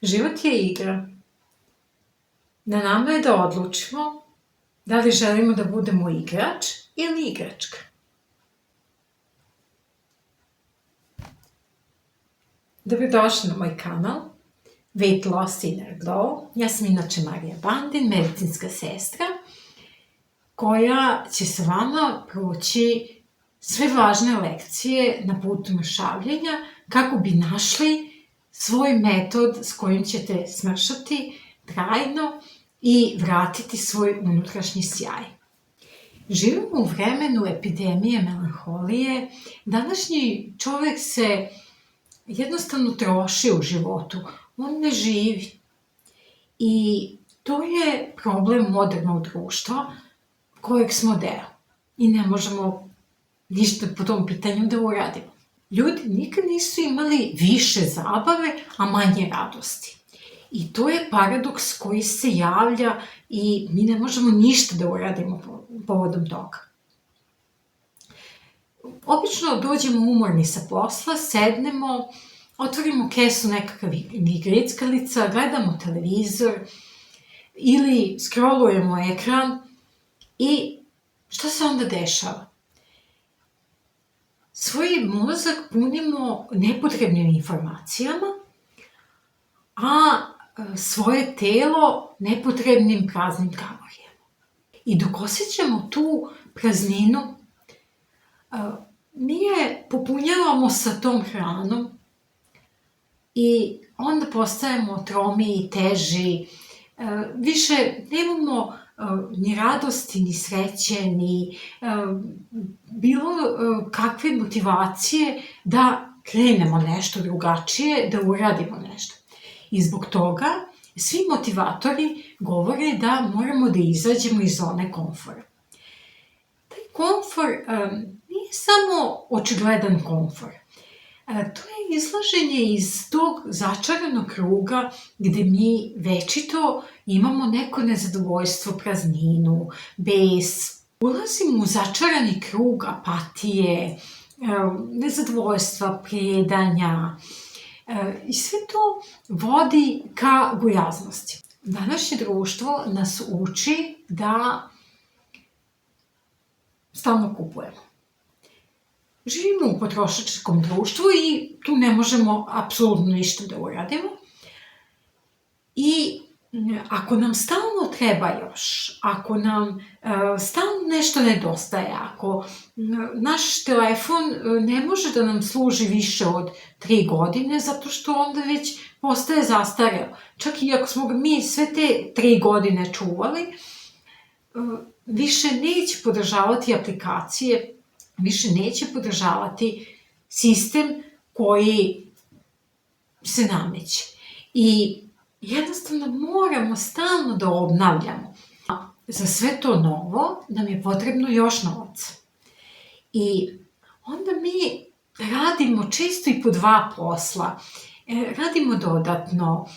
Život je igra. Na nama je da odlučimo da li želimo da budemo igrač ili igračka. Dobrodošli na moj kanal Weight Loss Inner Glow. Ja sam inače Marija Bandin, medicinska sestra, koja će sa vama proći sve važne lekcije na putu mršavljenja kako bi našli svoj metod s kojim ćete smršati trajno i vratiti svoj unutrašnji sjaj. Živimo u vremenu epidemije melanholije. Današnji čovek se jednostavno troši u životu. On ne živi. I to je problem modernog društva kojeg smo deo. I ne možemo ništa po tom pitanju da uradimo. Ljudi nikad nisu imali više zabave, a manje radosti. I to je paradoks koji se javlja i mi ne možemo ništa da uradimo povodom toga. Obično dođemo umorni sa posla, sednemo, otvorimo kesu nekakvih grickalica, gledamo televizor ili scrollujemo ekran i šta se onda dešava? Svoj mozak punimo nepotrebnim informacijama, a svoje telo nepotrebnim praznim kalorijama. I dok osjećamo tu prazninu, mi je popunjavamo sa tom hranom i onda postajemo tromiji, teži, više nemamo ni radosti, ni sreće, ni bilo kakve motivacije da krenemo nešto drugačije, da uradimo nešto. I zbog toga svi motivatori govore da moramo da izađemo iz zone komfora. Taj komfor nije samo očigledan komfor. To je izlaženje iz tog začaranog kruga gde mi večito imamo neko nezadovoljstvo, prazninu, bes. Ulazimo u začarani krug apatije, nezadovoljstva, prijedanja i sve to vodi ka gojaznosti. Današnje društvo nas uči da stalno kupujemo. Živimo u potrošačkom društvu i tu ne možemo apsolutno ništa da uradimo. I ako nam stalno treba još, ako nam stalno nešto nedostaje, ako naš telefon ne može da nam služi više od 3 godine, zato što onda već postaje zastareo. Čak i ako smo ga mi sve te 3 godine čuvali, više neće podržavati aplikacije, više neće podržavati sistem koji se nameće. I jednostavno moramo stalno da obnavljamo. Za sve to novo nam je potrebno još novca. I onda mi radimo često i po 2 posla, radimo dodatno,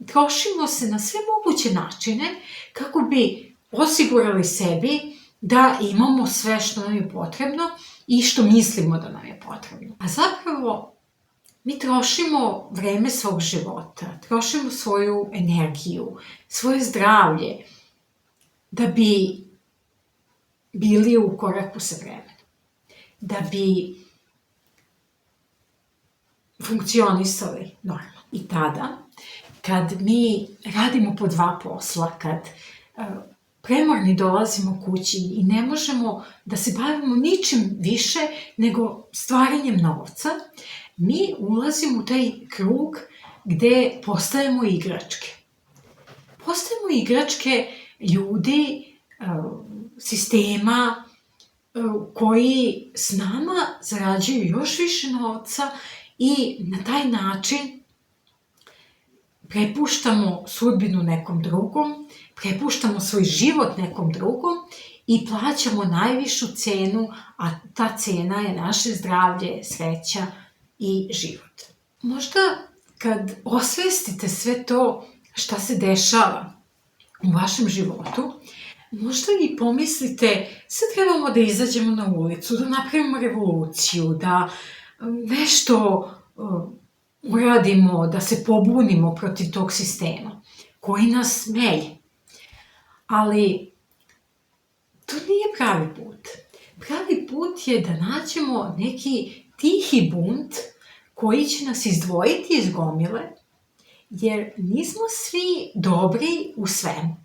trošimo se na sve moguće načine kako bi osigurali sebi da imamo sve što nam je potrebno i što mislimo da nam je potrebno. A zapravo mi trošimo vreme svog života, trošimo svoju energiju, svoje zdravlje da bi bili u koraku sa vremenom, da bi funkcionisali normalno. I tada, kad mi radimo po 2 posla, kad premorni dolazimo kući i ne možemo da se bavimo ničim više nego stvaranjem novca, mi ulazimo u taj krug gde postajemo igračke. Postajemo igračke ljudi, sistema koji s nama zarađuju još više novca i na taj način prepuštamo sudbinu nekom drugom, prepuštamo svoj život nekom drugom i plaćamo najvišu cenu, a ta cena je naše zdravlje, sreća i život. Možda kad osvestite sve to šta se dešava u vašem životu, možda i pomislite, sad trebamo da izađemo na ulicu, da napravimo revoluciju, da nešto uradimo, da se pobunimo protiv tog sistema koji nas melje. Ali to nije pravi put. Pravi put je da nađemo neki tihi bunt koji će nas izdvojiti iz gomile, jer nismo svi dobri u svemu.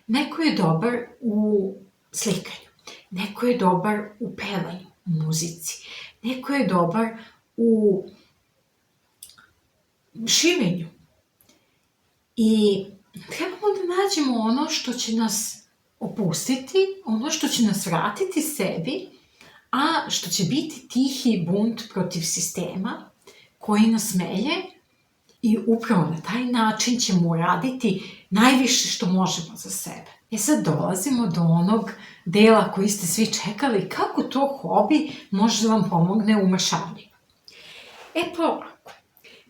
Neko je dobar u slikanju, neko je dobar u pevanju, u muzici, neko je dobar u šivenju. I trebamo da nađemo ono što će nas opustiti, ono što će nas vratiti sebi, a što će biti tihi bunt protiv sistema koji nas melje i upravo na taj način ćemo uraditi najviše što možemo za sebe. Sad dolazimo do onog dela koji ste svi čekali, kako to hobi može da vam pomogne u mršavljenju. Pa ovako,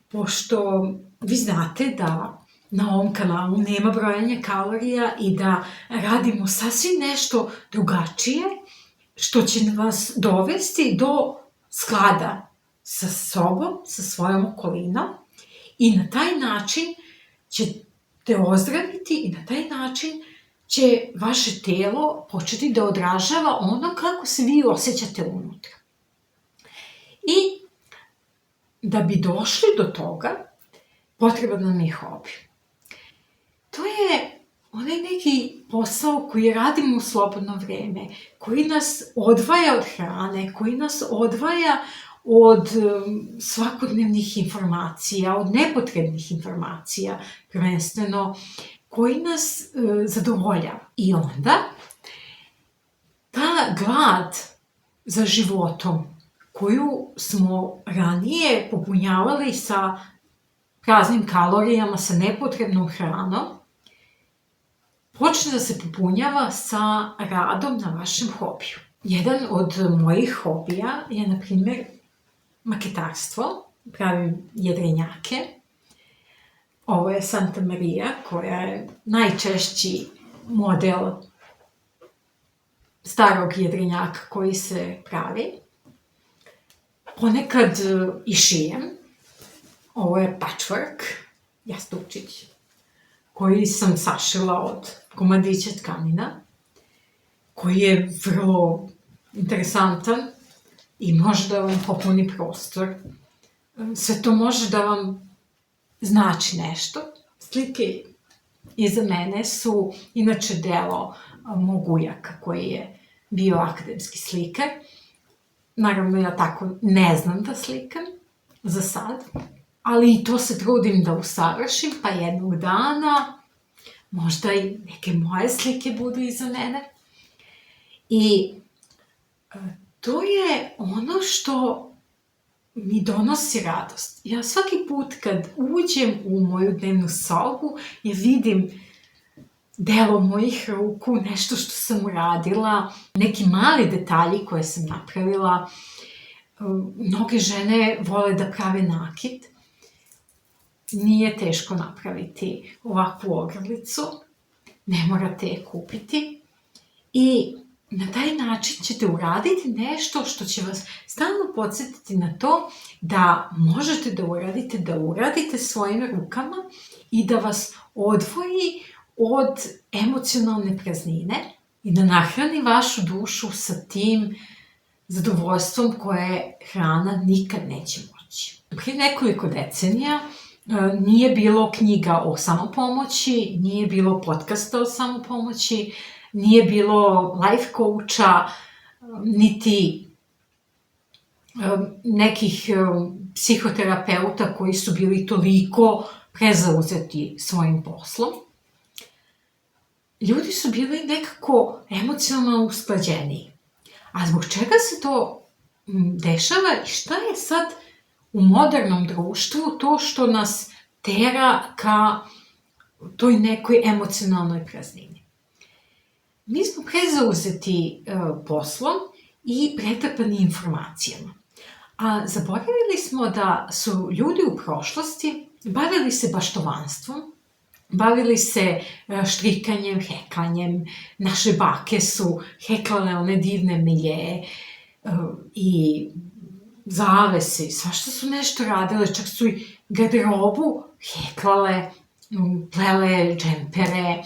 pošto vi znate da na ovom kanalu nema brojanja kalorija i da radimo sasvim nešto drugačije, što će vas dovesti do sklada sa sobom, sa svojom okolinom i na taj način ćete ozdraviti i na taj način će vaše telo početi da odražava ono kako se vi osjećate unutra. I da bi došli do toga, potreban nam je hobi. To je onaj neki posao koji radimo u slobodno vreme, koji nas odvaja od hrane, koji nas odvaja od svakodnevnih informacija, od nepotrebnih informacija, prvenstveno, koji nas zadovoljava. I onda, ta glad za životom, koju smo ranije popunjavali sa praznim kalorijama, sa nepotrebnom hranom, počne da se popunjava sa radom na vašem hobiju. Jedan od mojih hobija je, na primjer, maketarstvo. Pravim jedrenjake. Ovo je Santa Maria, koja je najčešći model starog jedrenjaka koji se pravi. Ponekad i šijem. Ovo je patchwork, jastučić, koji sam sašila od komadića tkanina, koji je vrlo interesantan i može da vam popuni prostor. Sve to može da vam znači nešto. Slike iza mene su inače delo mog ujaka koji je bio akademski slikar. Naravno, ja tako ne znam da slikam za sad, ali i to se trudim da usavršim, pa jednog dana možda i neke moje slike budu iza mene. I to je ono što mi donosi radost. Ja svaki put kad uđem u moju dnevnu sobu, ja vidim delo mojih ruku, nešto što sam uradila, neki mali detalji koje sam napravila. Mnoge žene vole da prave nakit. Nije teško napraviti ovakvu ogrlicu, ne morate je kupiti i na taj način ćete uraditi nešto što će vas stalno podsjetiti na to da možete da uradite svojim rukama i da vas odvoji od emocionalne praznine i da nahrani vašu dušu sa tim zadovoljstvom koje hrana nikad neće moći. Prije nekoliko decenija nije bilo knjiga o samopomoći, nije bilo podcasta o samopomoći, nije bilo life coacha, niti nekih psihoterapeuta koji su bili toliko prezauzeti svojim poslom. Ljudi su bili nekako emocionalno usklađeniji. A zbog čega se to dešava i šta je sad u modernom društvu to što nas tera ka toj nekoj emocionalnoj praznini? Mi smo prezauzeti poslom i pretrpani informacijama. A zaboravili smo da su ljudi u prošlosti bavili se baštovanstvom, bavili se štrikanjem, heklanjem. Naše bake su heklale one divne milje i zavesi, svašta su nešto radile, čak su i garderobu heklale, plele džempere.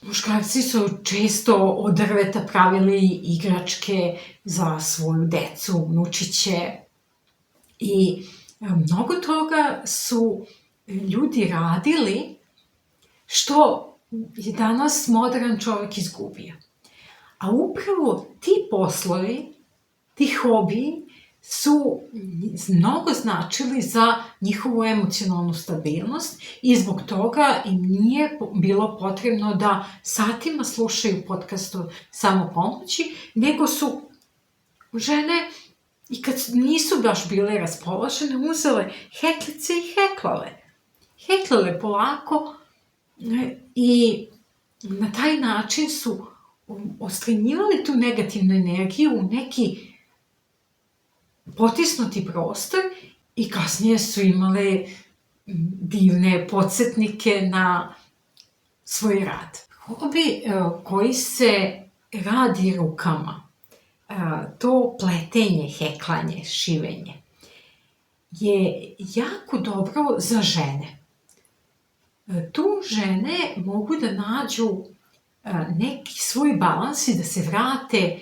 Muškarci su često od drveta pravili igračke za svoju decu, unučiće. I mnogo toga su ljudi radili što je danas modern čovjek izgubio. A upravo ti poslovi, ti hobiji su mnogo značili za njihovu emocionalnu stabilnost i zbog toga im nije bilo potrebno da satima slušaju podcast o samopomoći, nego su žene, i kad nisu baš bile raspoložene, uzele heklice i heklale. Heklale polako i na taj način su ostranjivali tu negativnu energiju u neki potisnuti prostor i kasnije su imale divne podsjetnike na svoj rad. Hobi koji se radi rukama, to pletenje, heklanje, šivenje, je jako dobro za žene. Tu žene mogu da nađu neki svoj balans i da se vrate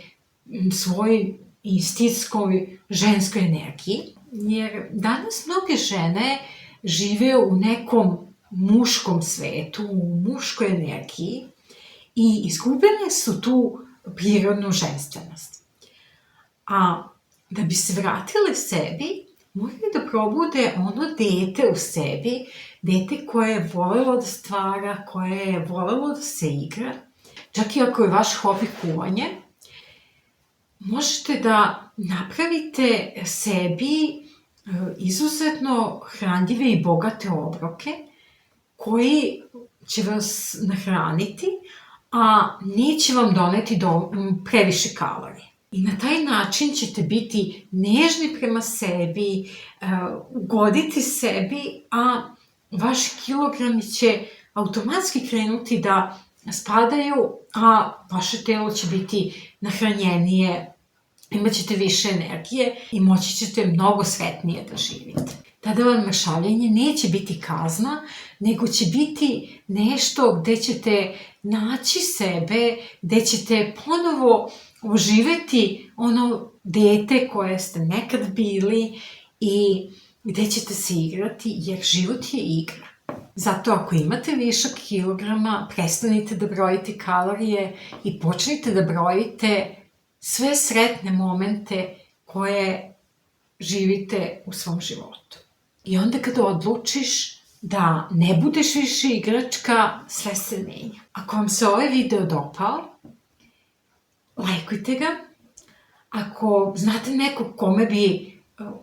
svoj istinskoj ženskoj energiji, jer danas mnoge žene žive u nekom muškom svetu, u muškoj energiji i izgubile su tu prirodnu ženstvenost. A da bi se vratile sebi, moraju da probude ono dete u sebi, dete koje je volelo da stvara, koje je volelo da se igra. Čak i ako je vaš hobi kuvanje, možete da napravite sebi izuzetno hranljive i bogate obroke koji će vas nahraniti, a neće vam doneti previše kalorija. I na taj način ćete biti nežni prema sebi, ugoditi sebi, a vaši kilogrami će automatski krenuti da spadaju, a vaše telo će biti nahranjenije, imat ćete više energije i moći ćete mnogo sretnije da živite. Tada vam mršavljenje neće biti kazna, nego će biti nešto gde ćete naći sebe, gde ćete ponovo oživeti ono dete koje ste nekad bili i gde ćete se igrati, jer život je igra. Zato ako imate višak kilograma, prestanite da brojite kalorije i počnite da brojite sve sretne momente koje živite u svom životu. I onda kada odlučiš da ne budeš više igračka, sve se menja. Ako vam se ovaj video dopao, lajkujte ga. Ako znate nekog kome bi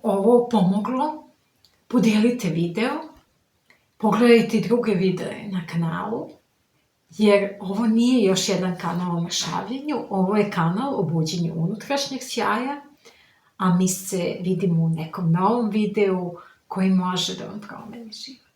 ovo pomoglo, podelite video. Pogledajte i druge videe na kanalu, jer ovo nije još jedan kanal o mršavljenju, ovo je kanal o buđenju unutrašnjeg sjaja, a mi se vidimo u nekom novom videu koji može da vam promeni život.